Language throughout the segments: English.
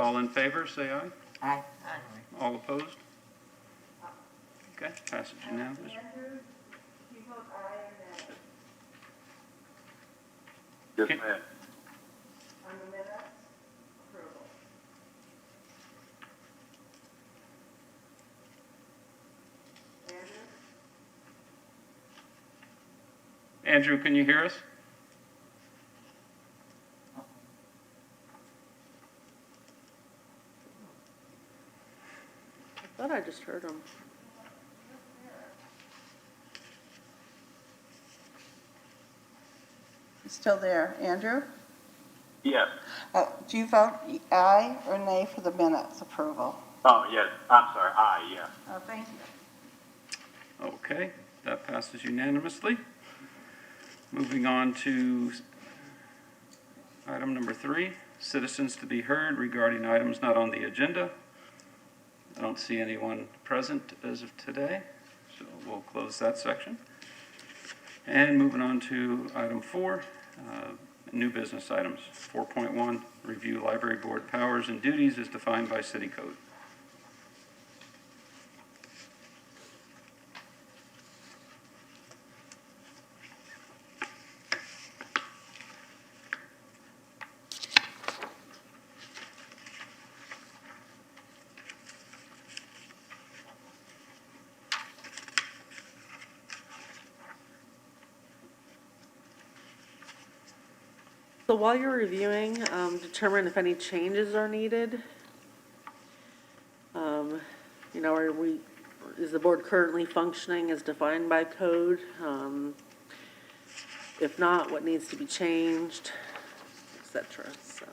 All in favor, say aye. Aye. All opposed? Okay, passes unanimous. Andrew, you vote aye or nay Yes, Okay. ma'am. on the minutes? Approval. Andrew? Andrew, can you hear us? I thought I just heard him. You still there, Andrew? Yes. Do you vote aye or nay for the minutes approval? Oh, yes. I'm sorry. Aye, yes. Oh, thank you. Okay, that passes unanimously. Moving on to item number 3, citizens to be heard regarding items not on the agenda. I don't see anyone present as of today, so we'll close that section. And moving on to item 4, new business items. 4.1, review library board powers and duties as defined by city code. So while you're reviewing, determine if any changes are needed. You know, is the board currently functioning as defined by code? If not, what needs to be changed, et cetera, so.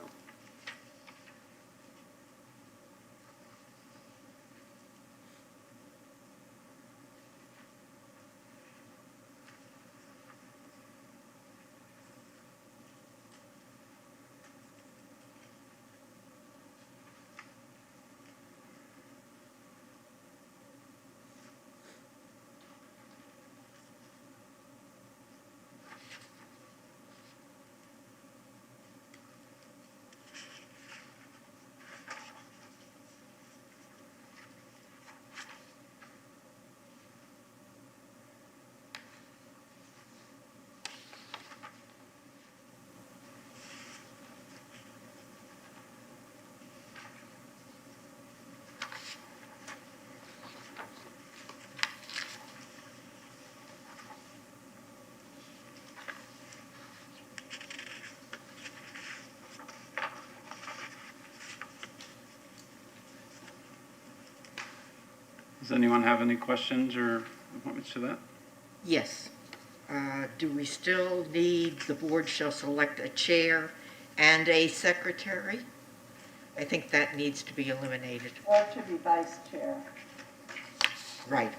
Does anyone have any questions or comments to that? Yes. Do we still need, the board shall select a chair and a secretary? I think that needs to be eliminated. Or it should be vice chair. Right.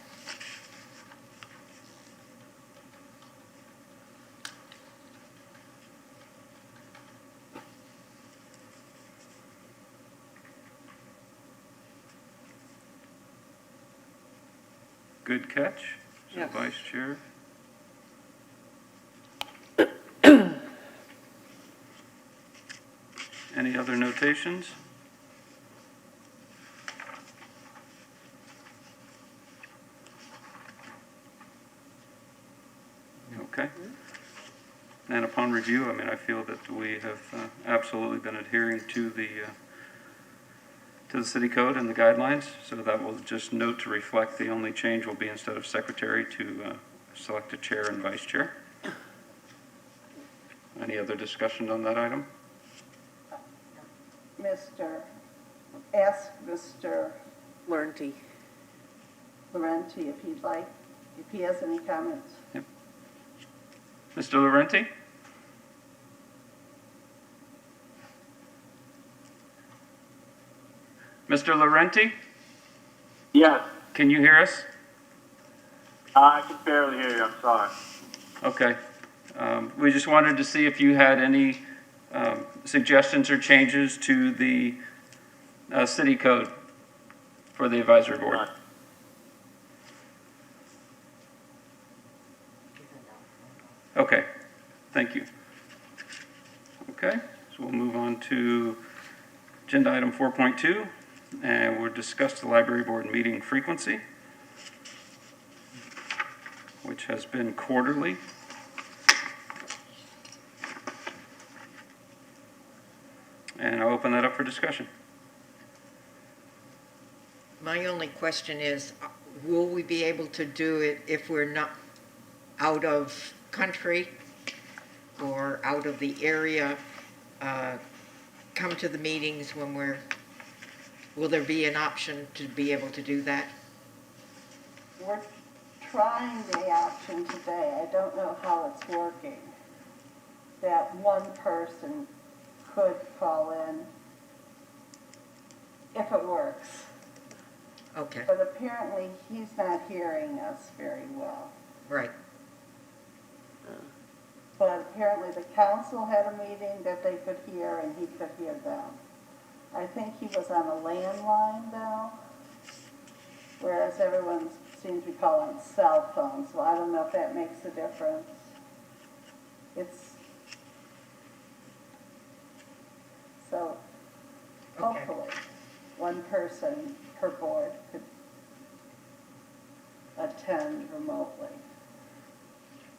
Good catch. So Yes. vice chair. Any other notations? Okay. And upon review, I mean, I feel that we have absolutely been adhering to the city code and the guidelines, so that will just note to reflect the only change will be instead of secretary to select a chair and vice chair. Any other discussion on that item? Ask Mr. Laurenti. Laurenti if he'd like, if he has any comments. Mr. Laurenti? Mr. Laurenti, Yes. can you hear us? I can barely hear you. I'm sorry. Okay. We just wanted to see if you had any suggestions or changes to the city code for the advisory board. Okay, thank you. Okay, so we'll move on to Agenda item 4.2, and we'll discuss the library board meeting frequency, which has been quarterly. And I'll open that up for discussion. My only question is, will we be able to do it if we're not out of country or out of the area? Come to the meetings when will there be an option to be able to do that? We're trying the option today. I don't know how it's working. That one person could call in if it works. Okay, But apparently, he's not hearing us very well. right. But apparently, the council had a meeting that they could hear, and he could hear them. I think he was on a landline though, whereas everyone seems to be calling cell phones, so I don't know if that makes a difference. So Okay. hopefully, one person per board could attend remotely.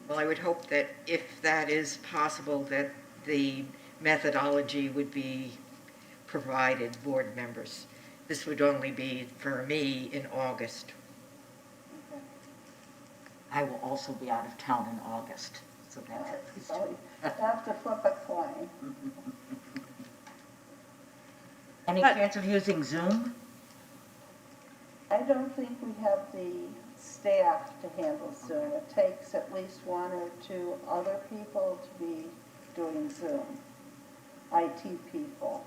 Well, I would hope that if that is possible, that the methodology would be provided board members. This would only be for me in August. Okay. I will also be out of town in August, so All right, that's so you have to flip a coin. Any chance of using Zoom? I don't think we have the staff to handle Zoom. It takes at least one or two other people to be doing Zoom, IT people.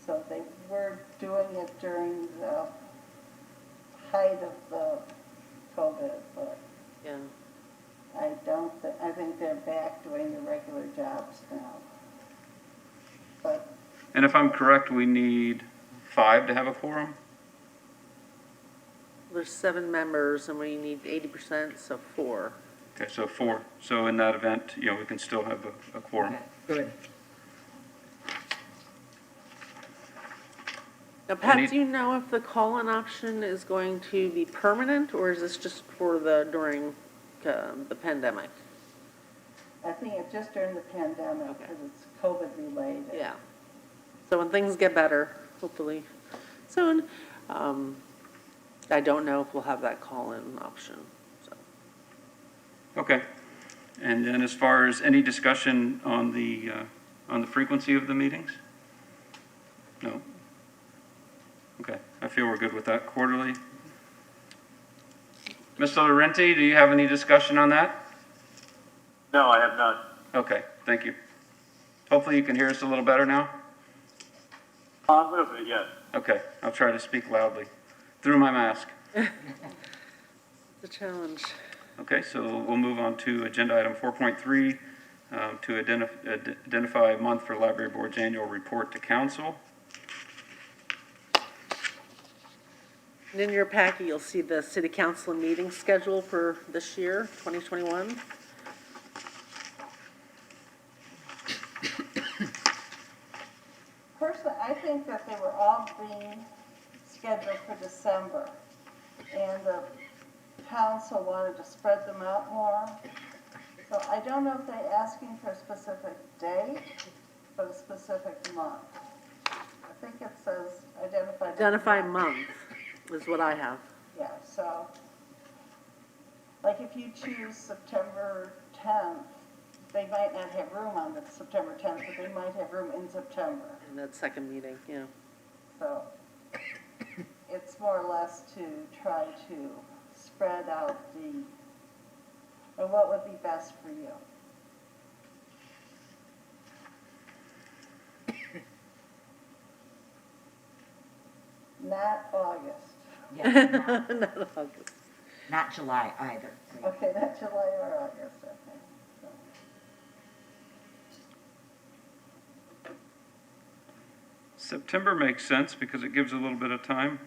So they were doing it during the height of the COVID, but Yeah. I think they're back doing the regular jobs now. But And if I'm correct, we need 5 to have a quorum? There's 7 members and we need 80%, so 4. Okay, so 4. So in that event, we can still have a quorum. Good. Now, Pat, Any- do you know if the call-in option is going to be permanent, or is this just for during the pandemic? I think it's just during the pandemic Okay. because it's COVID related. Yeah. So when things get better, hopefully soon, I don't know if we'll have that call-in option, so. Okay. And then as far as any discussion on the frequency of the meetings? No? Okay, I feel we're good with that quarterly. Mr. Laurenti, do you have any discussion on that? No, I have none. Okay, thank you. Hopefully you can hear us a little better now? A little bit, yes. Okay, I'll try to speak loudly through my mask. It's a challenge. Okay, so we'll move on to agenda item 4.3, to identify a month for library board's annual report to council. And in your packet, you'll see the city council meeting schedule for this year, 2021. Personally, I think that they were all being scheduled for December, and the council wanted to spread them out more. So I don't know if they're asking for a specific date, but a specific month. I think it says identify. Identify month is what I have. Yeah, so, like if you choose September 10th, they might not have room on the September 10th, but they might have room in September. In that second meeting, yeah. So it's more or less to try to spread out and what would be best for you. Not August. Yeah, Not August. not July either. Okay, not July or August, okay. So, September makes sense because it gives a little bit of time.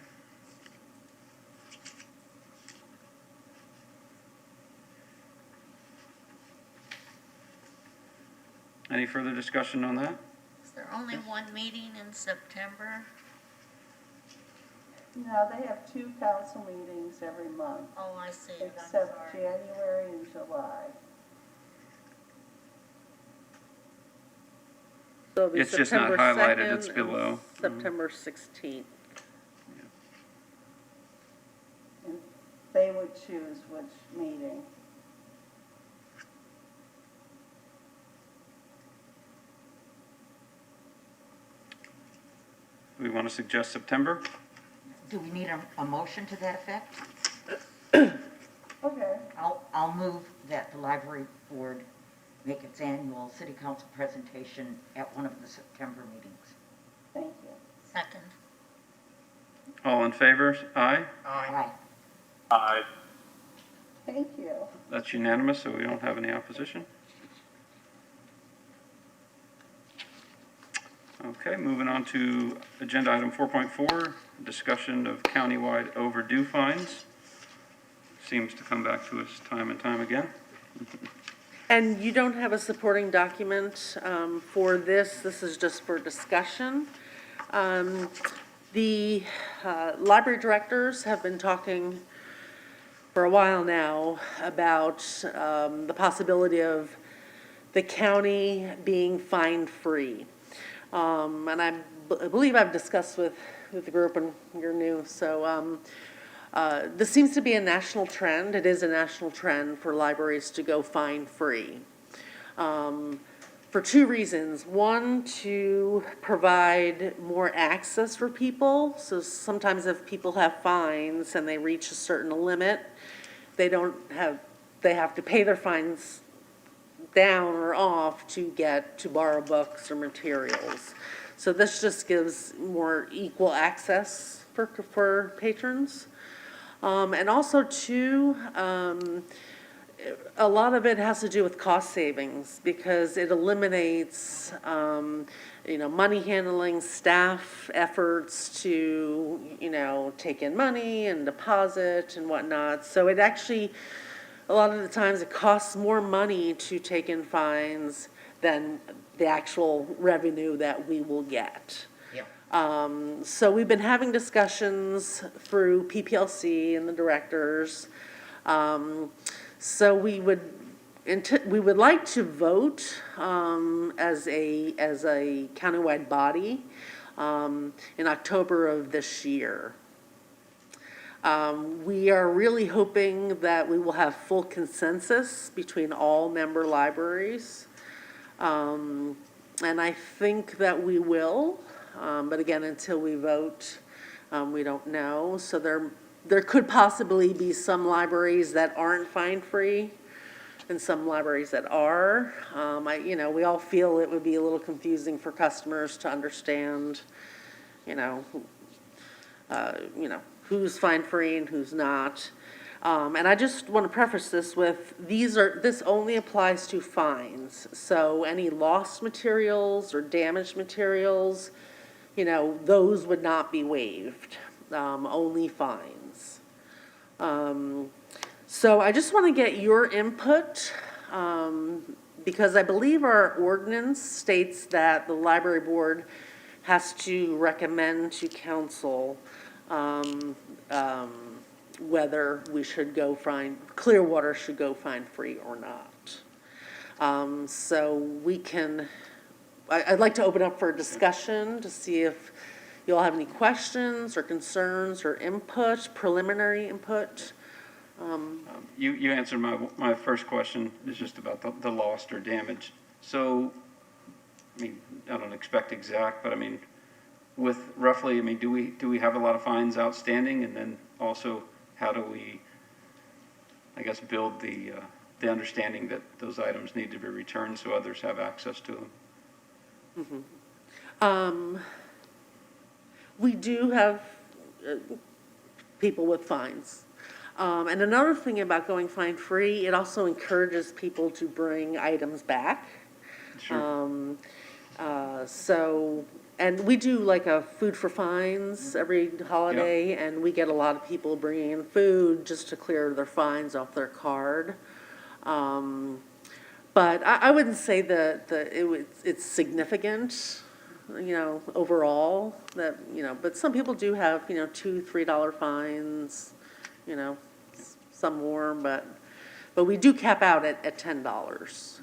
Any further discussion on that? Is there only one meeting in September? No, they have 2 council meetings every month, Oh, I see it, I'm except sorry. January and July. So it'll be It's just not September highlighted, 2nd it's and below. September 16th. And they would choose which meeting. Do we want to suggest September? Do we need a motion to that effect? Okay, I'll move that the library board make its annual city council presentation at one of the September meetings. thank you. Second. All in favor? Aye. Aye. Aye. Thank you. That's unanimous, so we don't have any opposition. Okay, moving on to agenda item 4.4, discussion of countywide overdue fines. Seems to come back to us time and time again. And you don't have a supporting document for this. This is just for discussion. The library directors have been talking for a while now about the possibility of the county being fine-free. And I believe I've discussed with the group, and you're new, so this seems to be a national trend. It is a national trend for libraries to go fine-free. For 2 reasons. One, to provide more access for people. So sometimes if people have fines and they reach a certain limit, they have to pay their fines down or off to borrow books or materials. So this just gives more equal access for patrons. And also too, a lot of it has to do with cost savings because it eliminates, money handling, staff efforts to, take in money and deposit and whatnot. So it actually, a lot of the times it costs more money to take in fines than the actual revenue that we will get. So we've been having discussions through PPLC and the directors. So we would like to vote as a countywide body in October of this year. We are really hoping that we will have full consensus between all member libraries. And I think that we will, but again, until we vote, we don't know. So there could possibly be some libraries that aren't fine-free and some libraries that are. We all feel it would be a little confusing for customers to understand, who's fine-free and who's not. And I just want to preface this with, this only applies to fines. So any lost materials or damaged materials, those would not be waived, only fines. So I just want to get your input, because I believe our ordinance states that the library board has to recommend to council whether we should go Clearwater should go fine-free or not. So we can, I'd like to open up for a discussion to see if you all have any questions or concerns or input, preliminary input. You answered my first question, is just about the lost or damaged. So, I don't expect exact, but with roughly, do we have a lot of fines outstanding? And then also, how do we, build the understanding that those items need to be returned so others have access to them? Mm-hmm. We do have people with fines. And another thing about going fine-free, it also encourages people to bring items back. Sure. And we do like a food for fines every holiday, and we get a lot of people bringing in food just to clear their fines off their card. But I wouldn't say that it's significant. overall, that, but some people do have, $2, $3 fines, some more, but we do cap out at $10.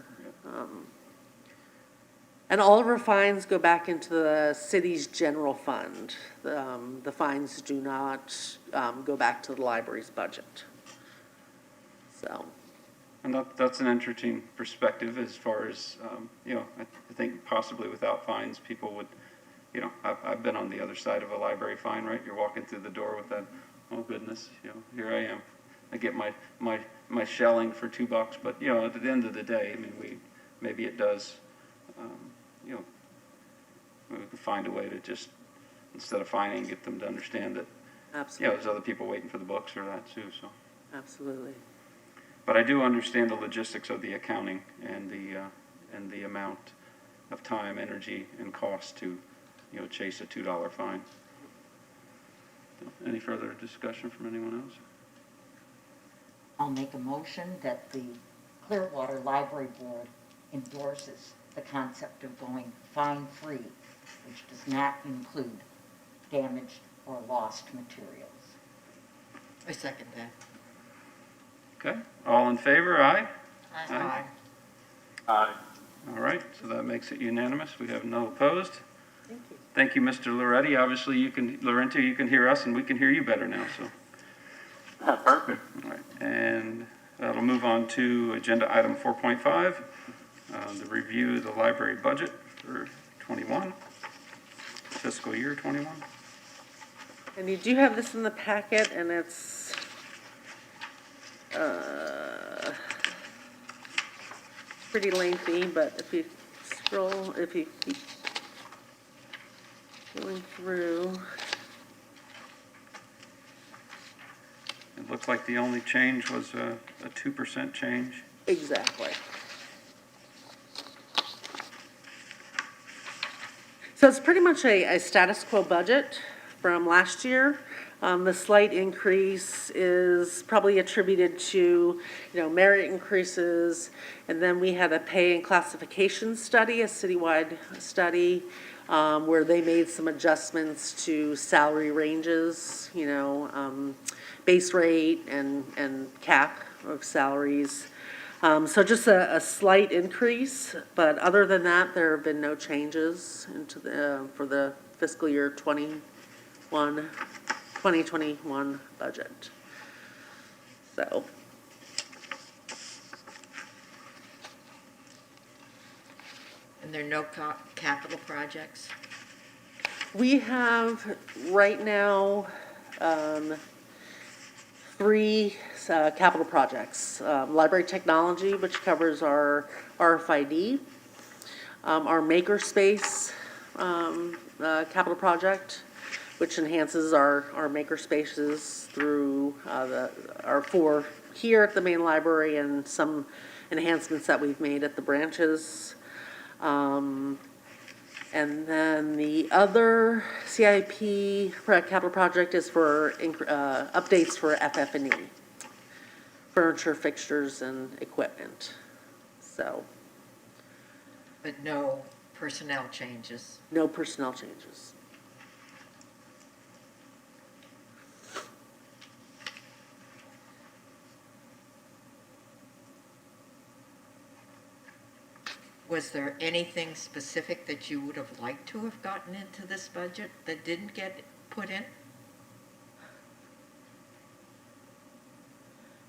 And all of our fines go back into the city's general fund. The fines do not go back to the library's budget. So, And that's an interesting perspective as far as, I think possibly without fines, people would, I've been on the other side of a library fine, right? You're walking through the door with that, oh goodness, here I am. I get my shelling for $2, but, at the end of the day, I mean, maybe it does, we can find a way to just, instead of fining, get them to understand that, absolutely, there's other people waiting for the books or that too, so. absolutely. But I do understand the logistics of the accounting and the amount of time, energy, and cost to, chase a $2 fine. Any further discussion from anyone else? I'll make a motion that the Clearwater Library Board endorses the concept of going fine-free, which does not include damaged or lost materials. I second that. Okay, all in favor, aye? Aye. Aye. All right, so that makes it unanimous. We have no opposed. Thank you. Thank you, Mr. Loretti. Obviously, Laurenti, you can hear us and we can hear you better now, so. Perfect. All right, and that'll move on to agenda item 4.5, the review of the library budget for 21, fiscal year 21. And you do have this in the packet, and it's pretty lengthy, but if you scroll, if you keep going through, It looked like the only change was a 2% change. exactly. So it's pretty much a status quo budget from last year. The slight increase is probably attributed to, merit increases. And then we had a pay and classification study, a citywide study, where they made some adjustments to salary ranges, base rate and cap of salaries. So just a slight increase, but other than that, there have been no changes for the fiscal year 2021 budget. So. And there are no capital projects? We have right now 3 capital projects. Library technology, which covers our RFID, our makerspace capital project, which enhances our makerspaces through our 4 here at the main library and some enhancements that we've made at the branches. And then the other CIP capital project is for updates for FF&E, furniture, fixtures, and equipment. So, But no personnel changes? no personnel changes. Was there anything specific that you would have liked to have gotten into this budget that didn't get put in?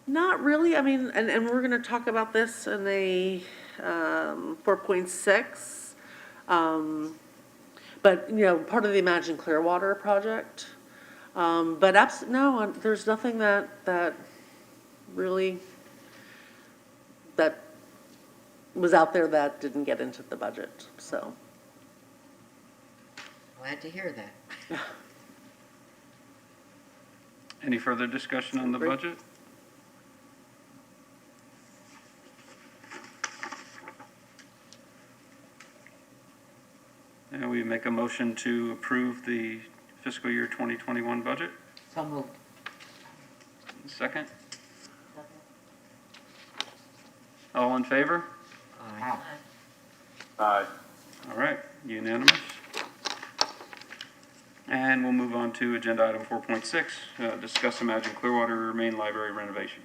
Not really, I mean, and we're gonna talk about this in a 4.6. But, part of the Imagine Clearwater project. But no, there's nothing that really, that was out there that didn't get into the budget, so. Glad to hear that. Any further discussion on the Great. budget? And we make a motion to approve the fiscal year 2021 budget. So moved. Second? All in favor? Aye. Aye. All right, unanimous. And we'll move on to agenda item 4.6, discuss Imagine Clearwater Main Library renovation.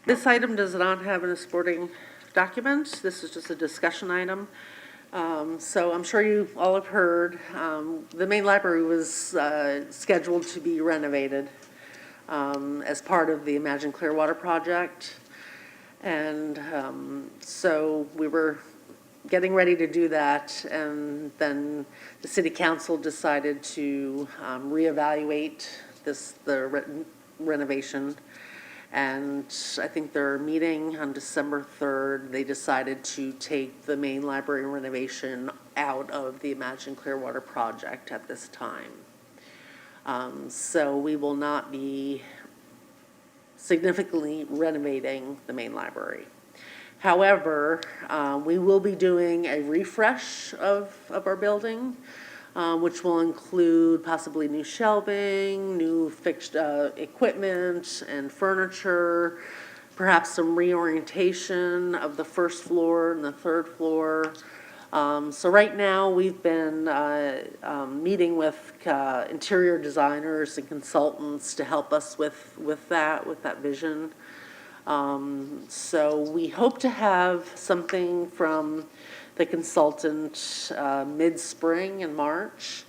This item does not have an supporting document. This is just a discussion item. So I'm sure you all have heard, the main library was scheduled to be renovated as part of the Imagine Clearwater project. And so we were getting ready to do that, and then the city council decided to reevaluate the renovation. And I think their meeting on December 3rd, they decided to take the main library renovation out of the Imagine Clearwater project at this time. So we will not be significantly renovating the main library. However, we will be doing a refresh of our building, which will include possibly new shelving, new fixed equipment and furniture, perhaps some reorientation of the first floor and the third floor. So right now, we've been meeting with interior designers and consultants to help us with that vision. So we hope to have something from the consultant mid-spring in March.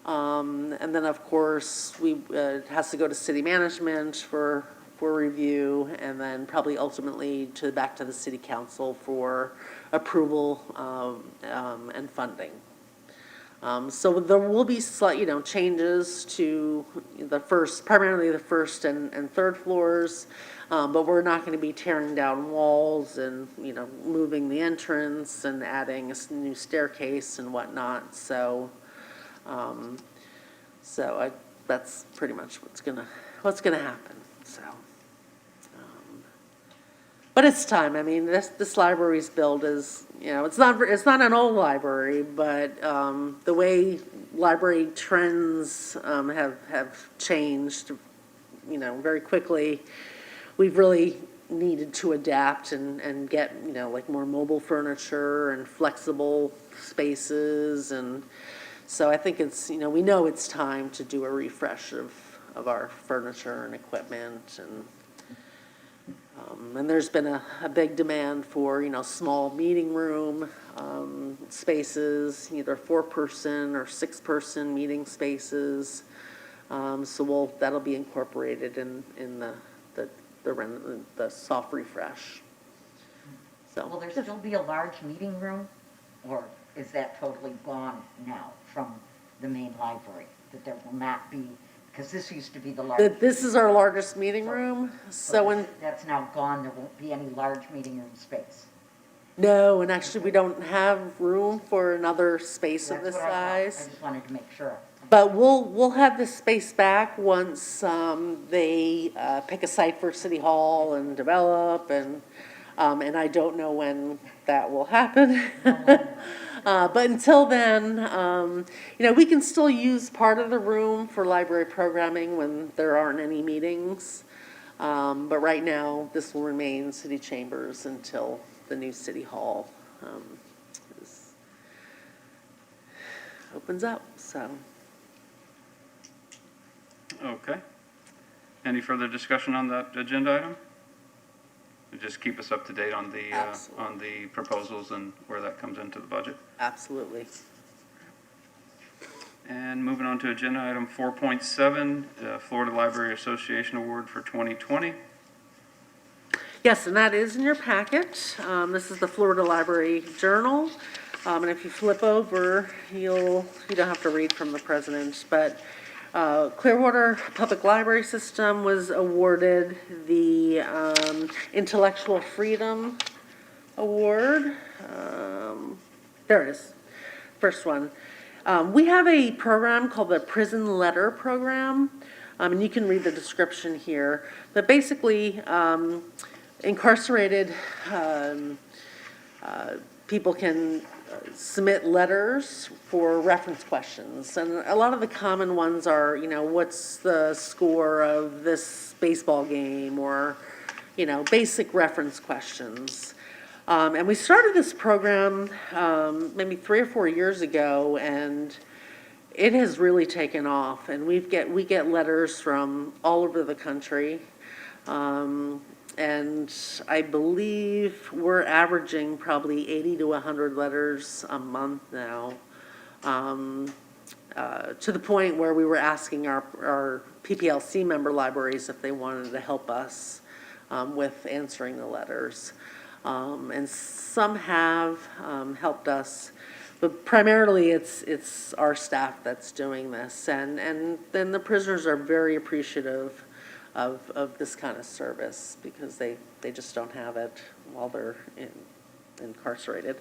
And then, of course, it has to go to city management for review, and then probably ultimately back to the city council for approval and funding. So there will be slight, changes to primarily the first and third floors, but we're not going to be tearing down walls and, moving the entrance and adding a new staircase and whatnot. So, that's pretty much what's gonna happen. So, but it's time. I mean, this library's built is, it's not an old library, but the way library trends have changed, very quickly. We've really needed to adapt and get, like more mobile furniture and flexible spaces. And so I think it's, we know it's time to do a refresh of our furniture and equipment. And there's been a big demand for, small meeting room spaces, either 4-person or 6-person meeting spaces. So that'll be incorporated in the soft refresh. So Will there still be a large meeting room, or is that totally gone now from the main library? That there will not be, because this used to be the largest. This is our largest meeting room. That's now gone. There won't be any large meeting room space. No, and actually we don't have room for another space of That's this what I thought. size. I just wanted to make sure. But we'll have this space back once they pick a site for City Hall and develop, and I don't know when that will happen. But until then, we can still use part of the room for library programming when there aren't any meetings. But right now, this will remain City Chambers until the new City Hall opens up, so. Okay. Any further discussion on that agenda item? Just keep us up to date on the proposals and where that comes into the budget. Absolutely. And moving on to agenda item 4.7, Florida Library Association Award for 2020. Yes, and that is in your packet. This is the Florida Library Journal. And if you flip over, you don't have to read from the president, but Clearwater Public Library System was awarded the Intellectual Freedom Award. There it is, first one. We have a program called the Prison Letter Program, and you can read the description here. But basically, incarcerated people can submit letters for reference questions. And a lot of the common ones are, what's the score of this baseball game, or, basic reference questions. And we started this program maybe 3 or 4 years ago, and it has really taken off, and we get letters from all over the country. And I believe we're averaging probably 80 to 100 letters a month now. To the point where we were asking our PPLC member libraries if they wanted to help us with answering the letters. And some have helped us, but primarily it's our staff that's doing this. And then the prisoners are very appreciative of this kind of service because they just don't have it while they're incarcerated.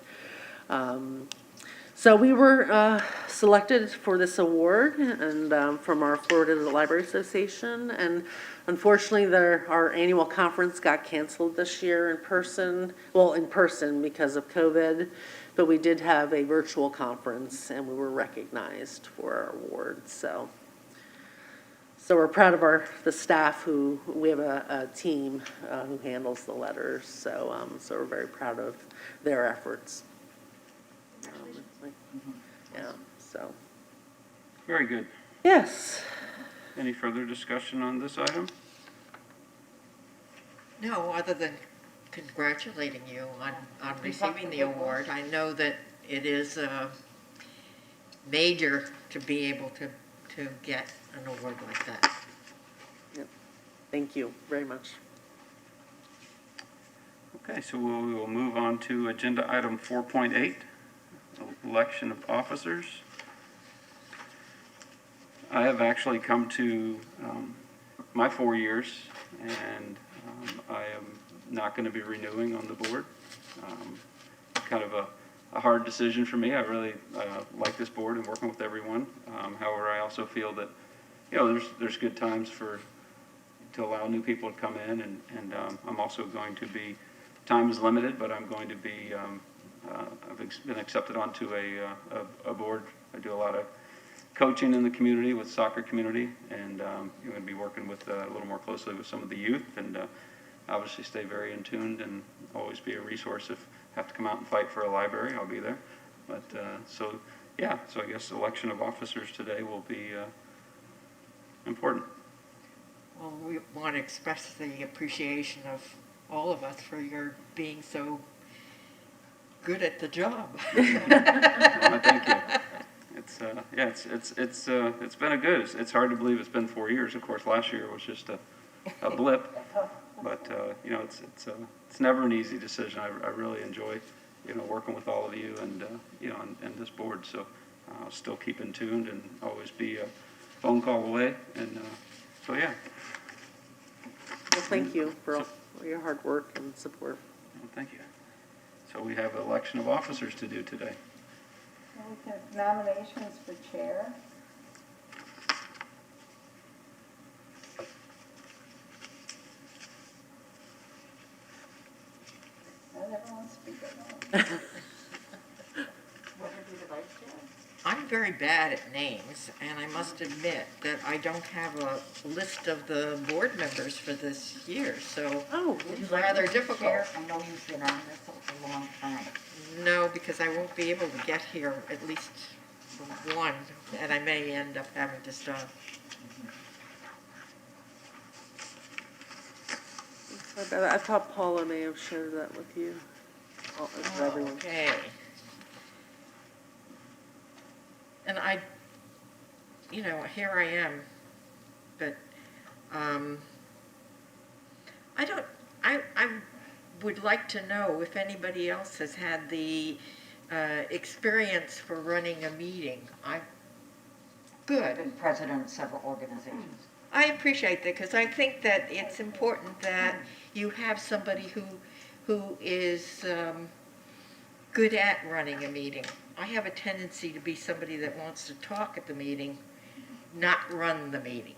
So we were selected for this award and from our Florida Library Association, and unfortunately our annual conference got canceled this year in person because of COVID, but we did have a virtual conference and we were recognized for our award. So we're proud of the staff we have a team who handles the letters, so we're very proud of their efforts. Yeah, so. Very good. Yes. Any further discussion on this item? No, other than congratulating you on receiving the award. I know that it is major to be able to get an award like that. Yep. Thank you very much. Okay, so we will move on to agenda item 4.8, election of officers. I have actually come to my 4 years, and I am not going to be renewing on the board. Kind of a hard decision for me. I really like this board and working with everyone. However, I also feel that, there's good times to allow new people to come in, and I'm also going to be, time is limited, but I'm going to be, I've been accepted onto a board. I do a lot of coaching in the community with soccer community, and you're going to be working with a little more closely with some of the youth, and obviously stay very in tuned and always be a resource. If I have to come out and fight for a library, I'll be there. But so I guess election of officers today will be important. Well, we want to express the appreciation of all of us for your being so good at the job. Well, thank you. It's been a good. It's hard to believe it's been 4 years. Of course, last year was just a blip, but it's never an easy decision. I really enjoy working with all of you and and this board. So I'll still keep in tune and always be a phone call away. And so yeah. Well, thank you for all your hard work and support. Well, thank you. So we have election of officers to do today. We have nominations for chair. Not everyone speak at once. What would be the vice chair? I'm very bad at names, and I must admit that I don't have a list of the board members for this year, so Oh, it's rather to be difficult. chair? I know you've been on this a long time. No, because I won't be able to get here at least one, and I may end up having to stop. I thought Paula may have shared that with you. With everyone. Okay. And here I am, but I would like to know if anybody else has had the experience for running a meeting. I've Good. been president of several organizations. I appreciate that, because I think that it's important that you have somebody who is good at running a meeting. I have a tendency to be somebody that wants to talk at the meeting, not run the meeting.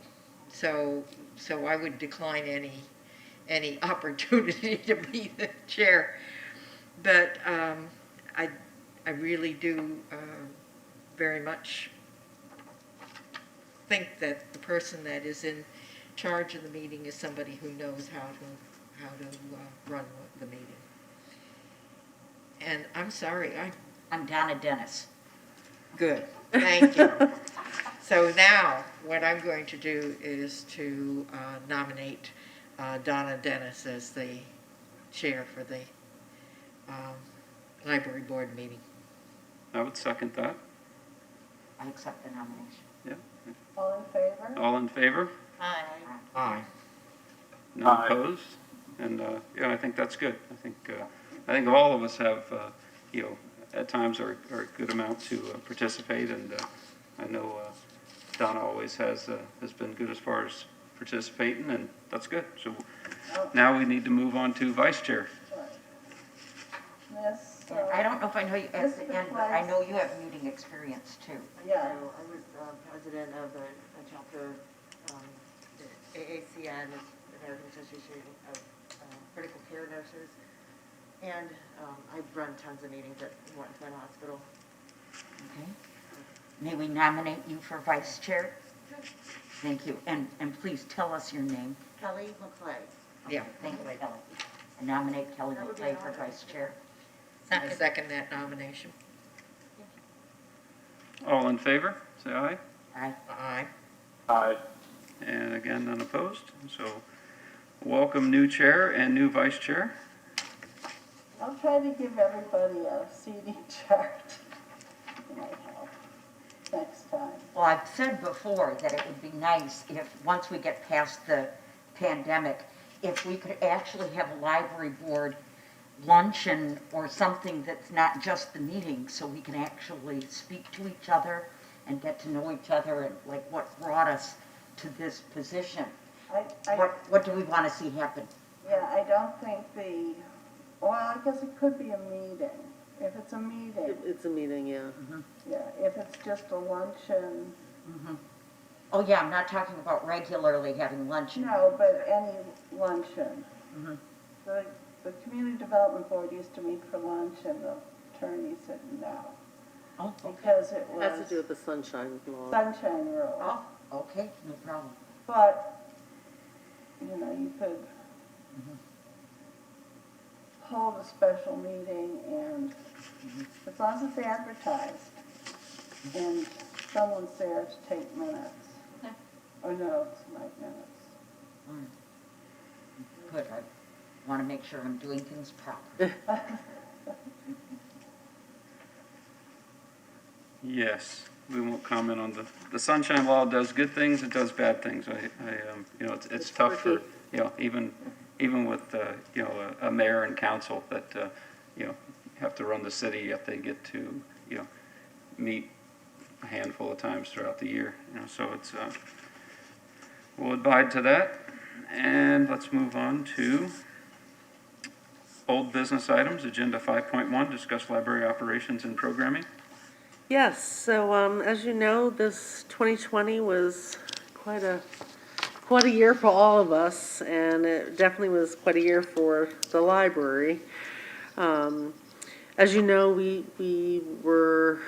So I would decline any opportunity to be the chair. But I really do very much think that the person that is in charge of the meeting is somebody who knows how to run the meeting. And I'm sorry, I'm Donna Dennis. good. Thank you. So now, what I'm going to do is to nominate Donna Dennis as the chair for the library board meeting. I would second that. I accept the nomination. Yeah. All in favor? All in favor? Aye. Aye. None Aye. opposed? And, yeah, I think that's good. I think all of us have, you know, at times are a good amount to participate, and I know Donna always has been good as far as participating, and that's good. So now we need to move on to vice chair. Miss, And I don't know if I know you at the Mr. end, but I Weiss. know you have meeting experience too. yeah, So I was president of a chapter, the AACN, American Association of Critical Care Nurses. And I've run tons of meetings at Morton Twin Hospital. Okay. May we nominate you for vice chair? Thank you. And please tell us your name. Kelly McClay. Yeah. Thank you, Kelly. I nominate Kelly That would be McClay an for honor. vice chair. I Second. second that nomination. All in favor, say aye. Aye. Aye. Aye. And again, none opposed. So welcome new chair and new vice chair. I'll try to give everybody a seating chart. It might help next time. Well, I've said before that it would be nice if, once we get past the pandemic, if we could actually have a library board luncheon or something that's not just the meeting, so we can actually speak to each other and get to know each other and like what brought us to this position. I, What do we want to see happen? yeah, I don't think well, I guess it could be a meeting. If it's a meeting, It's a meeting, yeah. yeah, if it's just a luncheon, Oh, yeah, I'm not talking about regularly having luncheon. no, but any luncheon. Mhm. The Community Development Board used to meet for lunch and the attorney said no, Oh, okay. because it It has to was do with the sunshine law. sunshine rules. Oh, okay, no problem. But, you know, you could hold a special meeting and, as long as it's advertised, and someone's there to take minutes, or notes, like minutes. Good, I want to make sure I'm doing things properly. Yes, we won't comment on the sunshine law. Does good things, it does bad things. You know, it's tough for, tricky. you know, even with, you know, a mayor and council that, you know, have to run the city, yet they get to, you know, meet a handful of times throughout the year, you know, so it's, we'll abide to that. And let's move on to old business items, agenda 5.1, discuss library operations and programming. Yes, so as you know, this 2020 was quite a year for all of us, and it definitely was quite a year for the library. As you know, we were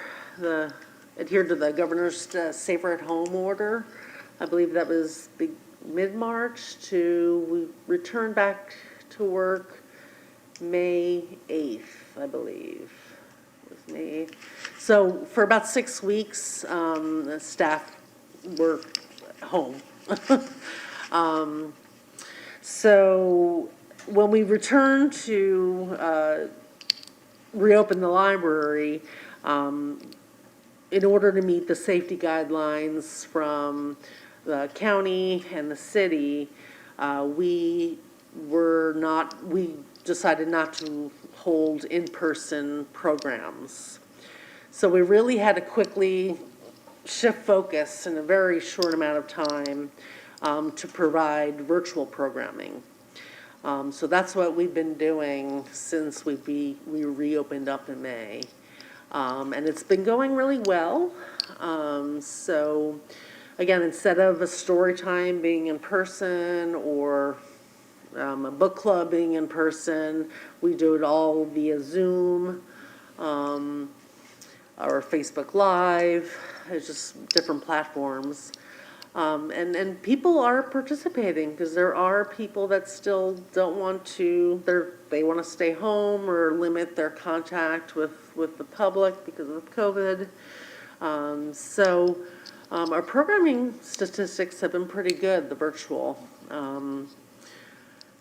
adhered to the governor's safer at home order. I believe that was mid-March we returned back to work May 8th, I believe. It was May 8th. So for about 6 weeks, the staff were home. So when we returned to reopen the library, in order to meet the safety guidelines from the county and the city, we decided not to hold in-person programs. So we really had to quickly shift focus in a very short amount of time to provide virtual programming. So that's what we've been doing since we reopened up in May. And it's been going really well. So again, instead of a story time being in person or a book club being in person, we do it all via Zoom or Facebook Live. It's just different platforms. And people are participating because there are people that still don't want to, they want to stay home or limit their contact with the public because of COVID. Our programming statistics have been pretty good, the virtual.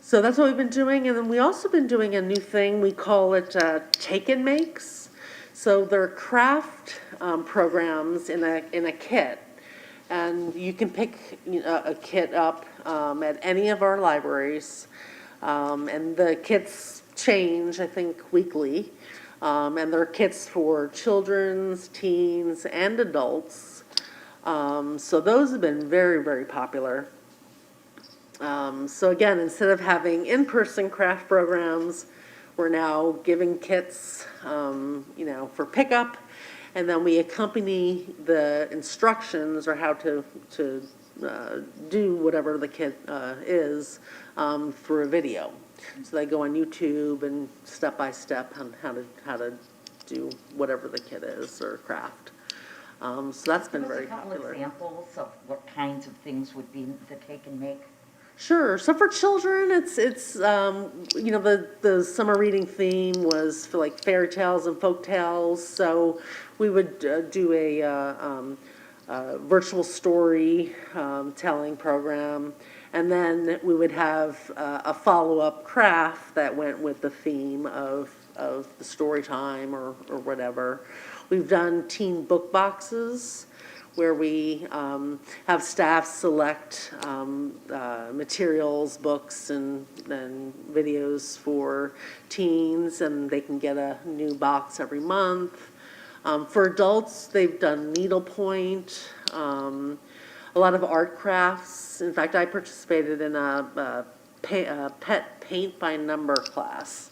So that's what we've been doing, and then we also been doing a new thing, we call it Take and Makes. So they're craft programs in a kit, and you can pick a kit up at any of our libraries, and the kits change, I think, weekly, and they're kits for children's, teens, and adults. So those have been very, very popular. So again, instead of having in-person craft programs, we're now giving kits, for pickup, and then we accompany the instructions or how to do whatever the kit is through a video. So they go on YouTube and step by step on how to do whatever the kit is or craft. So that's been very Give us a couple popular. examples of what kinds of things would be the take and make. Sure. So for children, it's the summer reading theme was for like fairy tales and folk tales. So we would do a virtual story telling program, and then we would have a follow-up craft that went with the theme of the story time or whatever. We've done teen book boxes, where we have staff select materials, books, and videos for teens, and they can get a new box every month. For adults, they've done needlepoint, a lot of art crafts. In fact, I participated in a pet paint by number class.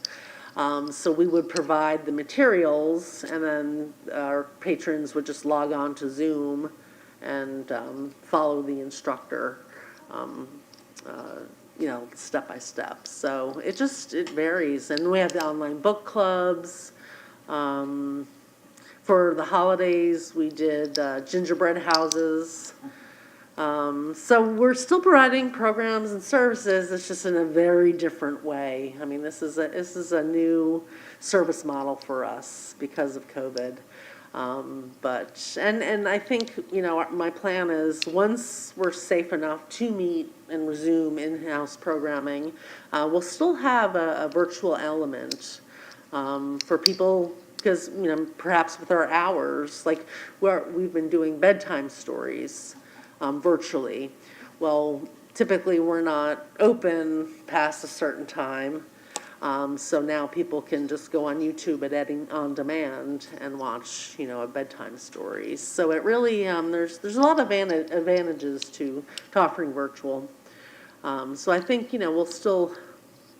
So we would provide the materials, and then our patrons would just log on to Zoom and follow the instructor, step by step. So it varies. And we have the online book clubs. For the holidays, we did gingerbread houses. So we're still providing programs and services, it's just in a very different way. I mean, this is a new service model for us because of COVID. And I think, my plan is once we're safe enough to meet and resume in-house programming, we'll still have a virtual element for people, because, perhaps with our hours, like we've been doing bedtime stories virtually. Well, typically we're not open past a certain time. So now people can just go on YouTube at Editing on Demand and watch, a bedtime story. So it really, there's a lot of advantages to offering virtual. So I think, we'll still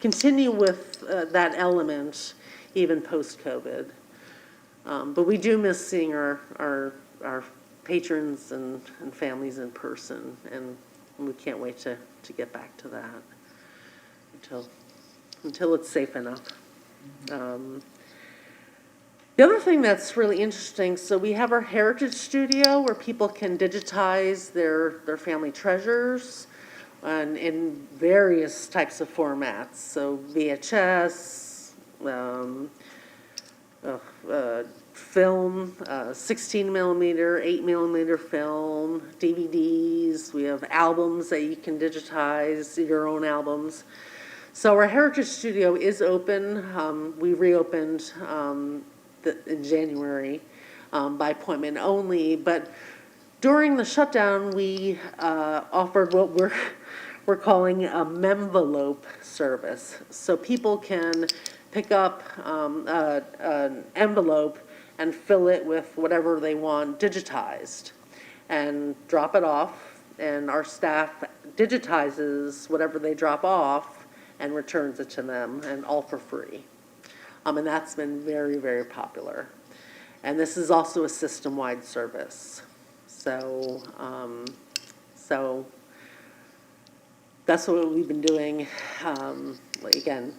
continue with that element even post-COVID. But we do miss seeing our patrons and families in person, and we can't wait to get back to that until it's safe enough. The other thing that's really interesting, so we have our Heritage Studio where people can digitize their family treasures and in various types of formats. So VHS, film, 16 millimeter, 8 millimeter film, DVDs. We have albums that you can digitize, your own albums. So our Heritage Studio is open. We reopened in January by appointment only, but during the shutdown, we offered what we're calling a Memvelope service. So people can pick up an envelope and fill it with whatever they want digitized and drop it off, and our staff digitizes whatever they drop off and returns it to them, and all for free. And that's been very, very popular. And this is also a system-wide service. So that's what we've been doing, again,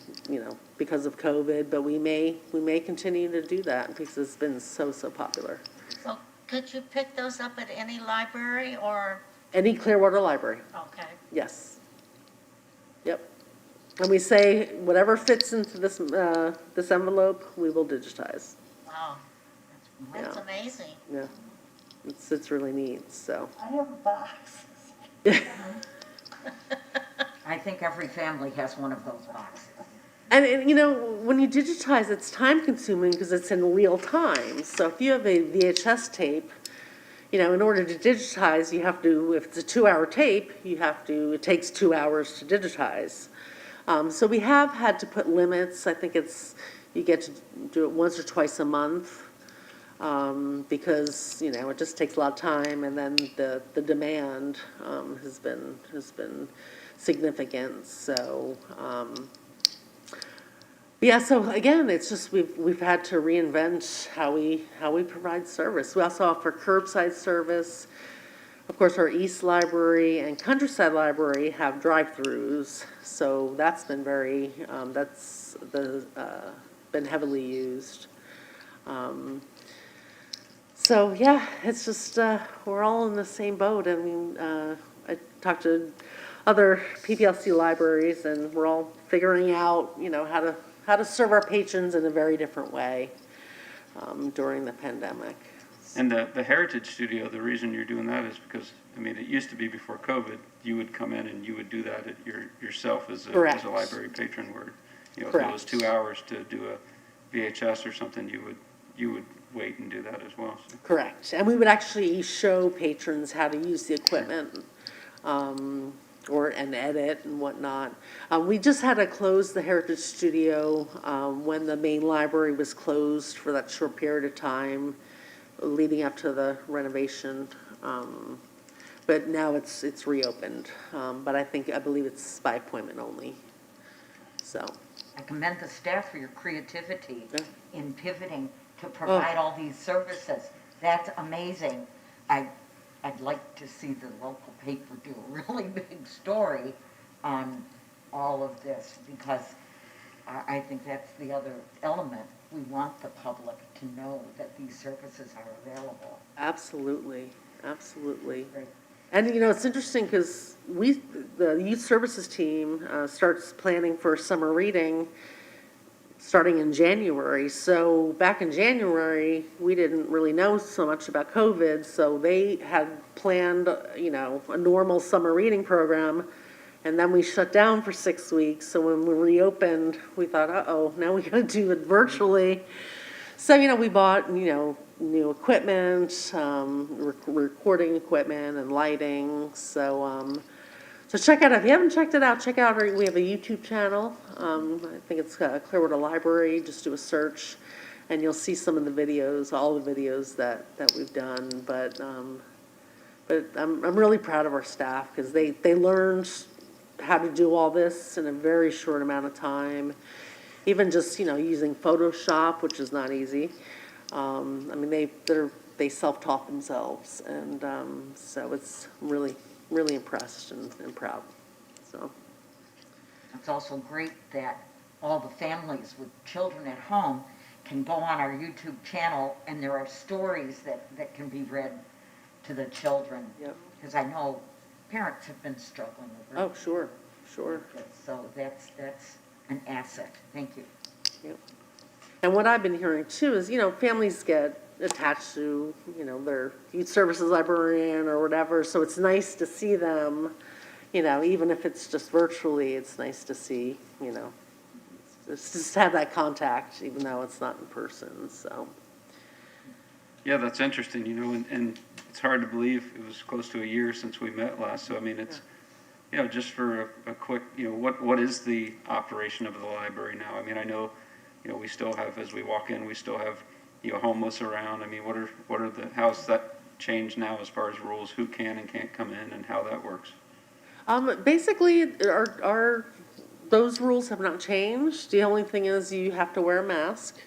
because of COVID, but we may continue to do that because it's been so popular. So could you pick those up at any library or? Any Clearwater library, Okay. yes. Yep. And we say whatever fits into this envelope, we will digitize. Wow. That's Yeah. amazing. Yeah. It's really neat, so. I have a box. I think every family has one of those boxes. And, you know, when you digitize, it's time consuming because it's in real time. So if you have a VHS tape, you know, in order to digitize, you have to, if it's a 2-hour tape, it takes 2 hours to digitize. So we have had to put limits. I think you get to do it once or twice a month, because, you know, it just takes a lot of time, and then the demand, has been significant, so, yeah, so again, it's just we've had to reinvent how we provide service. We also offer curbside service. Of course, our East Library and Countryside Library have drive-throughs, so that's been been heavily used. So yeah, it's just we're all in the same boat. I mean, I talked to other PPLC libraries, and we're all figuring out, you know, how to serve our patrons in a very different way during the pandemic. And the Heritage Studio, the reason you're doing that is because, I mean, it used to be before COVID, you would come in and you would do that yourself as Correct. a library patron, where, you know, Correct. if it was 2 hours to do a VHS or something, you would wait and do that as well. So. Correct. And we would actually show patrons how to use the equipment, and edit and whatnot. We just had to close the Heritage Studio when the main library was closed for that short period of time leading up to the renovation. But now it's reopened. But I believe it's by appointment only. So. I commend the staff for your creativity Yeah. in pivoting to provide all these services. That's amazing. I'd like to see the local paper do a really big story on all of this, because I think that's the other element. We want the public to know that these services are available. Absolutely, absolutely. Great. And, you know, it's interesting because the youth services team starts planning for summer reading starting in January. So back in January, we didn't really know so much about COVID, so they had planned, you know, a normal summer reading program, and then we shut down for 6 weeks. So when we reopened, we thought, uh-oh, now we gotta do it virtually. So, you know, we bought, you know, new equipment, recording equipment and lighting. So check out, if you haven't checked it out, check out, we have a YouTube channel. I think it's Clearwater Library. Just do a search and you'll see some of the videos, all the videos that we've done. But I'm really proud of our staff because they learned how to do all this in a very short amount of time. Even just, you know, using Photoshop, which is not easy. I mean, they self-taught themselves, and so it's really impressed and proud. So It's also great that all the families with children at home can go on our YouTube channel, and there are stories that can be read to the children. Yep. Because I know parents have been struggling with Oh, sure. this, so that's an asset. Thank you. Yep. And what I've been hearing too is, you know, families get attached to, you know, their youth services librarian or whatever, so it's nice to see them, you know, even if it's just virtually, it's nice to see, you know, it's just have that contact, even though it's not in person, so. Yeah, that's interesting, you know, and it's hard to believe it was close to a year since we met last. So, I mean, it's, you know, just for a quick, you know, what is the operation of the library now? I mean, I know, you know, we still have, as we walk in, we still have, you know, homeless around. I mean, how's that changed now as far as rules, who can and can't come in and how that works? Basically, those rules have not changed. The only thing is you have to wear a mask,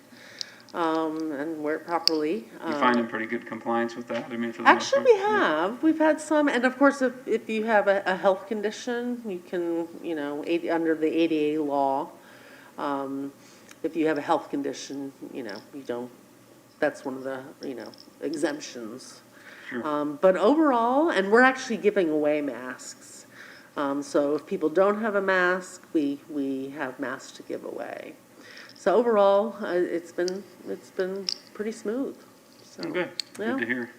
and wear it properly. You finding pretty good compliance with that? I mean, for the most Actually, part? we have. We've had some, and of course, if you have a health condition, you can, you know, under the ADA law, if you have a health condition, you know, you don't, that's one of the, you know, exemptions. Sure. But overall, and we're actually giving away masks. So if people don't have a mask, we have masks to give away. So overall, it's been pretty smooth. So, Oh, good. yeah. Good to hear.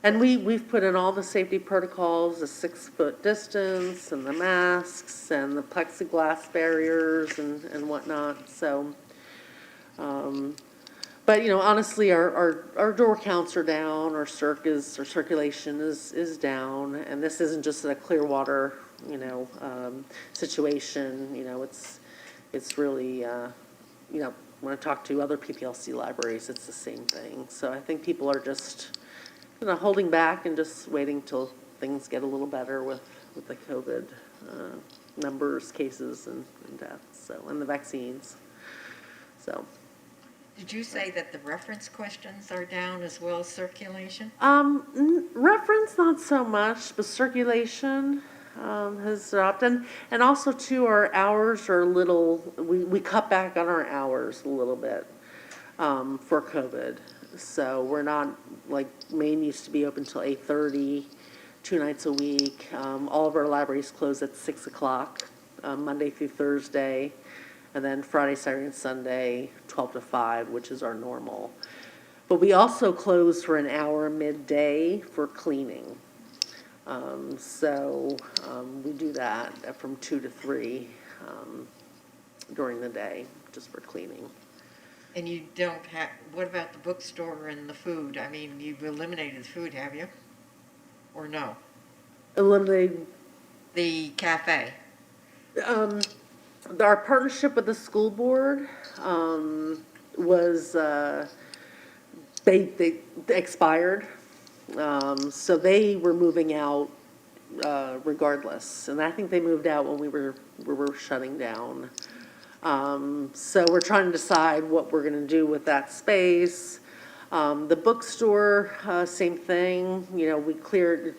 And we've put in all the safety protocols, the 6-foot distance and the masks and the plexiglass barriers and whatnot, so. But, you know, honestly, our door counts are down, our circulation is down, and this isn't just a Clearwater, you know, situation, you know, it's really, you know, when I talk to other PPLC libraries, it's the same thing. So I think people are just, you know, holding back and just waiting till things get a little better with the COVID numbers, cases, and deaths, so, and the vaccines, so. Did you say that the reference questions are down as well as circulation? Reference, not so much, but circulation has dropped. And also, too, our hours are a little, we cut back on our hours a little bit for COVID. So we're not, like, Maine used to be open till 8:30, 2 nights a week. All of our libraries close at 6 o'clock, Monday through Thursday. And then Friday, Saturday, and Sunday, 12 to 5, which is our normal. But we also close for an hour midday for cleaning. So we do that from 2 to 3 during the day, just for cleaning. And you don't have, what about the bookstore and the food? I mean, you've eliminated food, have you? Or no? Eliminate. The cafe? Our partnership with the school board was, they expired. So they were moving out regardless. And I think they moved out when we were shutting down. So we're trying to decide what we're going to do with that space. The bookstore, same thing. You know, we cleared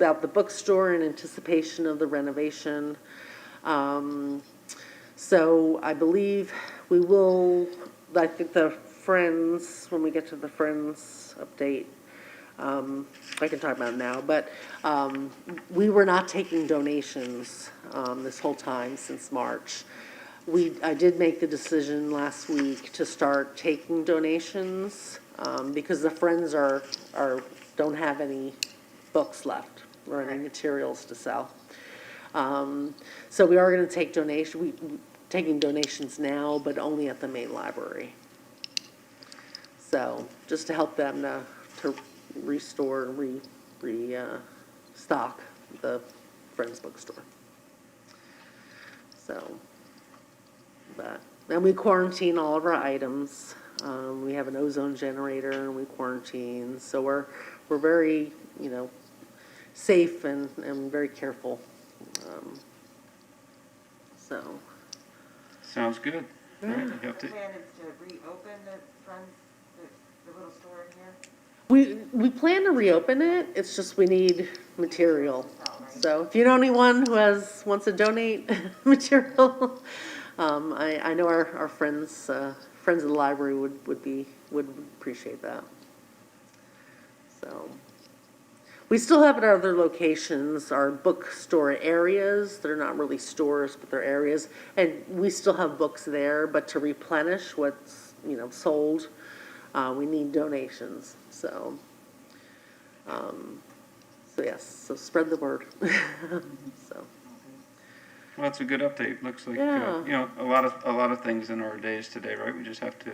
out the bookstore in anticipation of the renovation. So I believe we will, I think the Friends, when we get to the Friends update, I can talk about it now, but we were not taking donations this whole time since March. I did make the decision last week to start taking donations because the Friends don't have any books left or any materials to sell. So we are going to take taking donations now, but only at the main library. So just to help them to restore and restock the Friends bookstore. So and we quarantine all of our items. We have an ozone generator and we quarantine. So we're very, you know, safe and very careful. So. Sounds good. All right, you have The to, plan is to reopen the Friends, the little store in here? We plan to reopen it. It's just we need material. So if you know anyone who wants to donate material, I know our friends of the library would appreciate that. So. We still have at our other locations, our bookstore areas. They're not really stores, but they're areas. And we still have books there, but to replenish what's, you know, sold, we need donations. So yes, so spread the word. So. well, that's a good update. Looks like, Yeah. you know, a lot of things in our days today, right? We just have to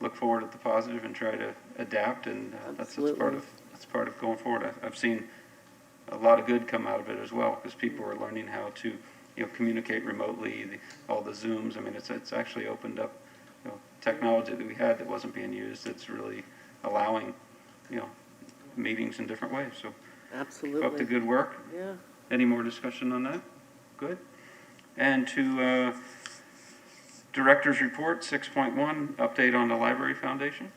look forward at the positive and try to adapt, and that's part of going forward. I've seen a lot of good come out of it as well, because people are learning how to, you know, communicate remotely, all the Zooms. I mean, it's actually opened up, you know, technology that we had that wasn't being used. It's really allowing, you know, meetings in different ways. So Absolutely. up to good work. Yeah. Any more discussion on that? Good. And to Director's Report 6.1, update on the Library Foundation.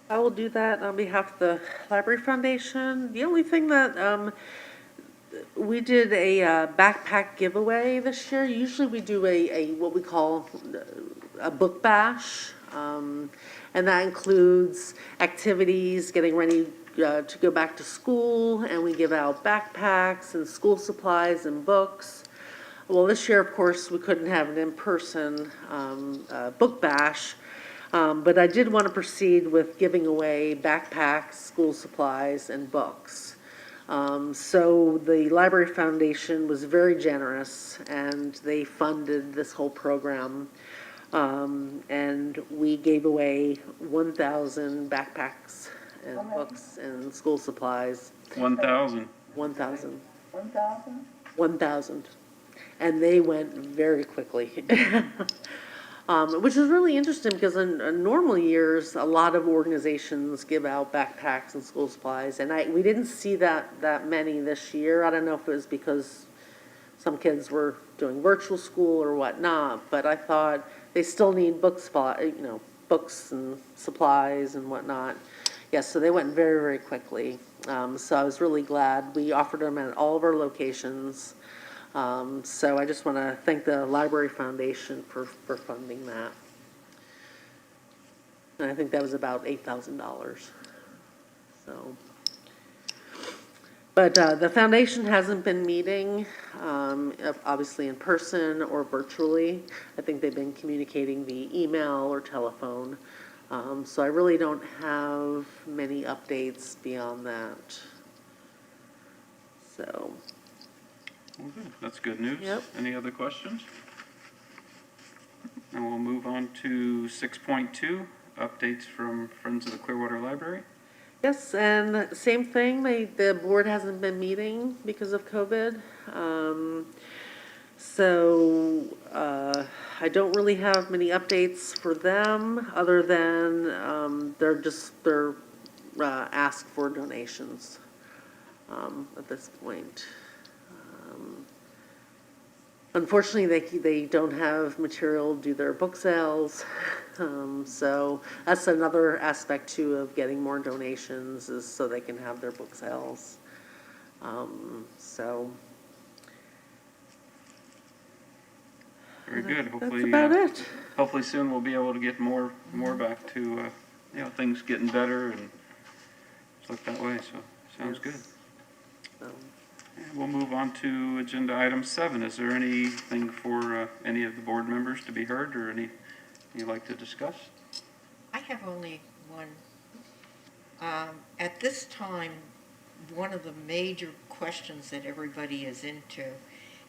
I will do that on behalf of the Library Foundation. The only thing that we did a backpack giveaway this year. Usually we do a what we call a book bash, and that includes activities, getting ready to go back to school, and we give out backpacks and school supplies and books. Well, this year, of course, we couldn't have an in-person book bash. But I did want to proceed with giving away backpacks, school supplies, and books. So the Library Foundation was very generous, and they funded this whole program. And we gave away 1,000 backpacks and books and school supplies. 1,000. 1,000. 1,000? 1,000. And they went very quickly. Which is really interesting because in normal years, a lot of organizations give out backpacks and school supplies. And we didn't see that many this year. I don't know if it was because some kids were doing virtual school or whatnot, but I thought they still need books and supplies and whatnot. Yes, so they went very, very quickly. So I was really glad. We offered them at all of our locations. So I just want to thank the Library Foundation for funding that. And I think that was about $8,000. So, but the foundation hasn't been meeting, obviously in person or virtually. I think they've been communicating via email or telephone. So I really don't have many updates beyond that. So. Well, good. That's good news. Yep. Any other questions? And we'll move on to 6.2, updates from Friends of the Clearwater Library. Yes, and same thing, the board hasn't been meeting because of COVID. I don't really have many updates for them, other than they're asked for donations at this point. Unfortunately, they don't have material to do their book sales. So that's another aspect too of getting more donations, is so they can have their book sales. Very good. Hopefully, That's about it. hopefully soon we'll be able to get more back to things getting better and stuff that way. So sounds good. So, And we'll move on to agenda item 7. Is there anything for any of the board members to be heard, or any you'd like to discuss? I have only one. At this time, one of the major questions that everybody is into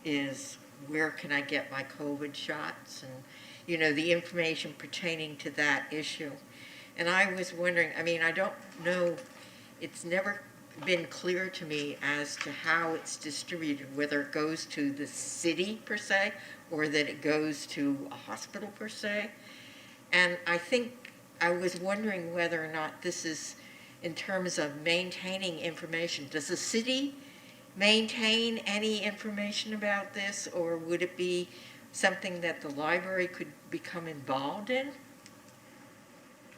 is, where can I get my COVID shots? And, the information pertaining to that issue. And I was wondering, I don't know, it's never been clear to me as to how it's distributed, whether it goes to the city per se, or that it goes to a hospital per se. And I was wondering whether or not this is in terms of maintaining information. Does the city maintain any information about this, or would it be something that the library could become involved in?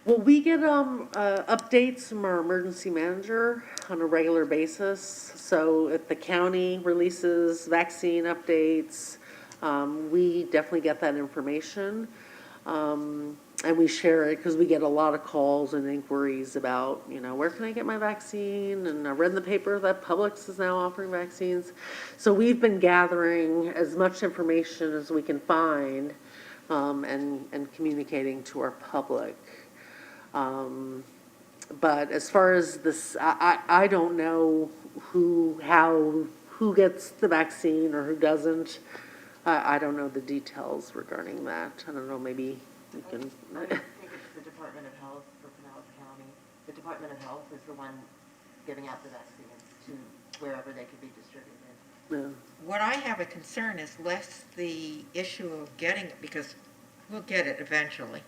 well, we get updates from our emergency manager on a regular basis. So if the county releases vaccine updates, we definitely get that information. And we share it because we get a lot of calls and inquiries about, where can I get my vaccine? And I read in the paper that Publix is now offering vaccines. So we've been gathering as much information as we can find, and communicating to our public. But as far as this, I don't know who gets the vaccine or who doesn't. I don't know the details regarding that. I don't know, maybe you can. I think it's the Department of Health for Pinellas County. The Department of Health is the one giving out the vaccines to wherever they could be distributed. Yeah. What I have a concern is less the issue of getting it, because we'll get it eventually.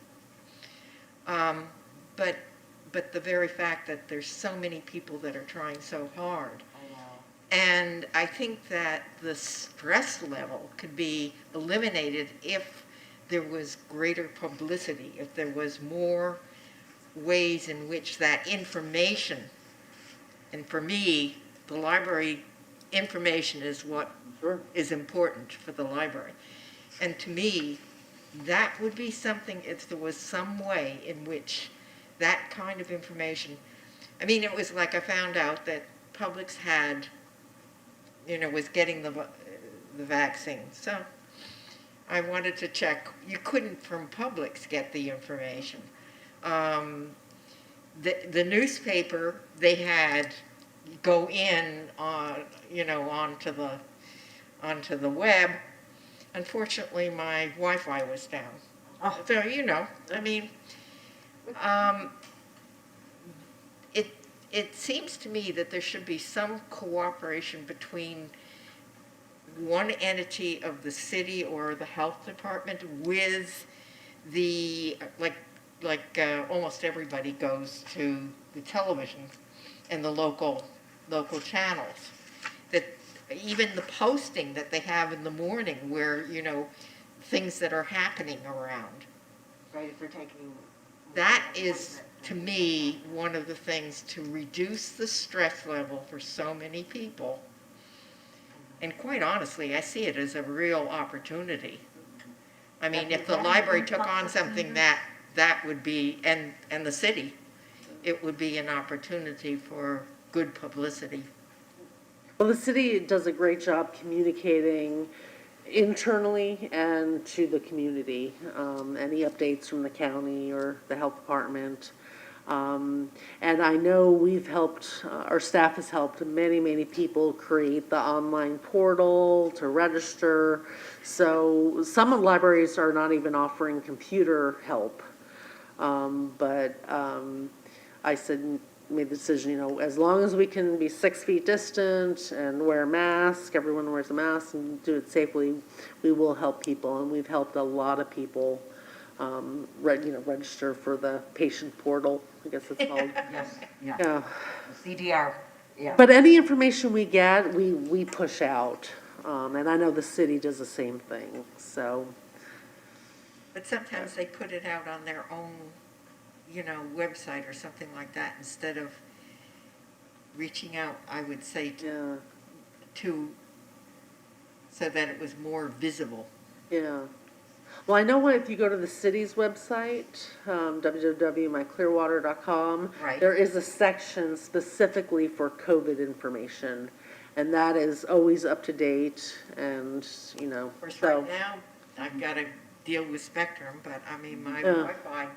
But the very fact that there's so many people that are trying so hard. I know. And I think that the stress level could be eliminated if there was greater publicity, if there was more ways in which that information, and for me, the library information is what Sure. is important for the library. And to me, that would be something, if there was some way in which that kind of information, it was like I found out that Publix had, was getting the vaccine. So I wanted to check. You couldn't from Publix get the information. The newspaper, they had go in on, onto the web. Unfortunately, my Wi-Fi was down. Oh. So, I mean, um, it seems to me that there should be some cooperation between one entity of the city or the health department with the, almost everybody goes to the television and the local channels. That even the posting that they have in the morning where, things that are happening around. Right, if we're taking. That is, to me, one of the things to reduce the stress level for so many people. And quite honestly, I see it as a real opportunity. I mean, if the library took on something that would be, and the city, it would be an opportunity for good publicity. Well, the city does a great job communicating internally and to the community, any updates from the county or the health department. And I know we've helped, our staff has helped many, many people create the online portal to register. So some libraries are not even offering computer help. But I made the decision, as long as we can be 6 feet distant and wear a mask, everyone wears a mask and do it safely, we will help people. And we've helped a lot of people, register for the patient portal, I guess it's called. Yes, yeah. Yeah. The CDR, yeah. But any information we get, we push out. And I know the city does the same thing, so. But sometimes they put it out on their own, website or something like that instead of reaching out, I would say, Yeah, so that it was more visible. yeah. Well, I know if you go to the city's website, www.myclearwater.com, Right. there is a section specifically for COVID information. And that is always up to date and, Of course, so. right now, I've got to deal with Spectrum, but I mean, my Yeah. Wi-Fi,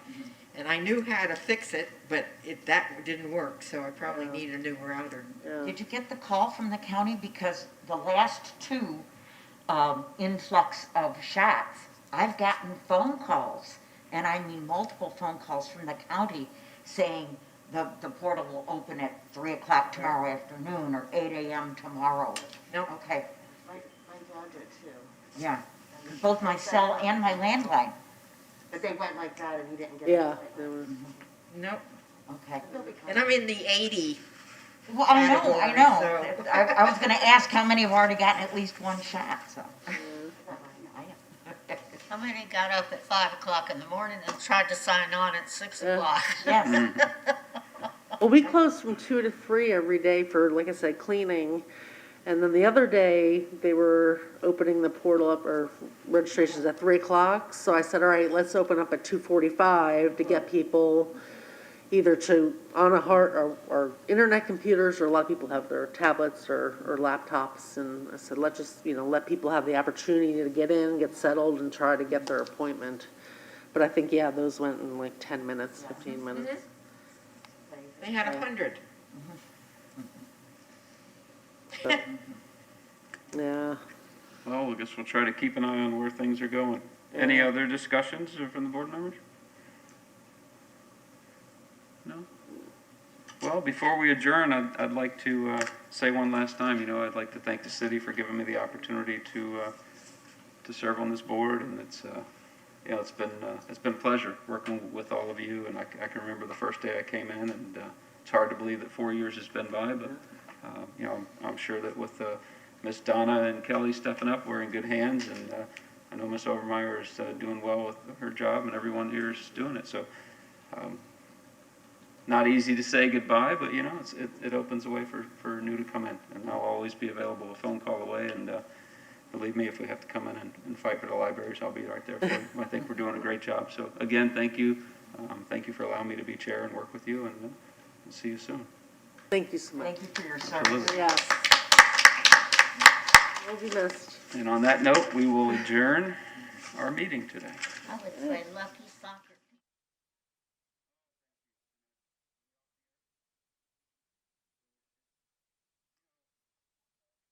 and I knew how to fix it, but that didn't work, so I probably need a new router. Yeah. Did you get the call from the county? Because the last two influx of shots, I've gotten phone calls, and I mean multiple phone calls from the county saying the portal will open at 3 o'clock tomorrow afternoon or 8 a.m. tomorrow. Nope. Okay, My dad did too. yeah. Both my cell and my landline. But they went like that and he didn't get. Yeah, it. there was, Nope. Okay. They'll be And I'm in the 80. Well, I know. Category, so- I was gonna ask how many have already gotten at least one shot, so. How many got up at 5 o'clock in the morning and tried to sign on at 6 Yeah. o'clock? Yes, well, we close from 2 to 3 every day for, like I said, cleaning. And then the other day, they were opening the portal up, or registrations at 3 o'clock. So I said, all right, let's open up at 2:45 to get people either on or internet computers, or a lot of people have their tablets or laptops. And I said, let's just, let people have the opportunity to get in, get settled, and try to get their appointment. But I think, yeah, those went in like 10 minutes, 15 minutes. They had 100. But, yeah. Well, I guess we'll try to keep an eye on where things are going. Any Yeah. other discussions from the board members? No? Well, before we adjourn, I'd like to say one last time, I'd like to thank the city for giving me the opportunity to serve on this board, and it's been a pleasure working with all of you, and I can remember the first day I came in, and it's hard to believe that 4 years has been by, but I'm sure that with Miss Donna and Kelly stepping up, we're in good hands, and I know Miss Overmeyer is doing well with her job, and everyone here is doing it. So, not easy to say goodbye, but it opens a way for new to come in, and I'll always be available a phone call away. And believe me, if we have to come in and fight for the libraries, I'll be right there for you. I think we're doing a great job. So again, thank you. Thank you for allowing me to be chair and work with you, and we'll see you soon. Thank you so much. thank you for your service. Absolutely. Yes. Will be missed. And on that note, we will adjourn our meeting today. I would say lucky soccer.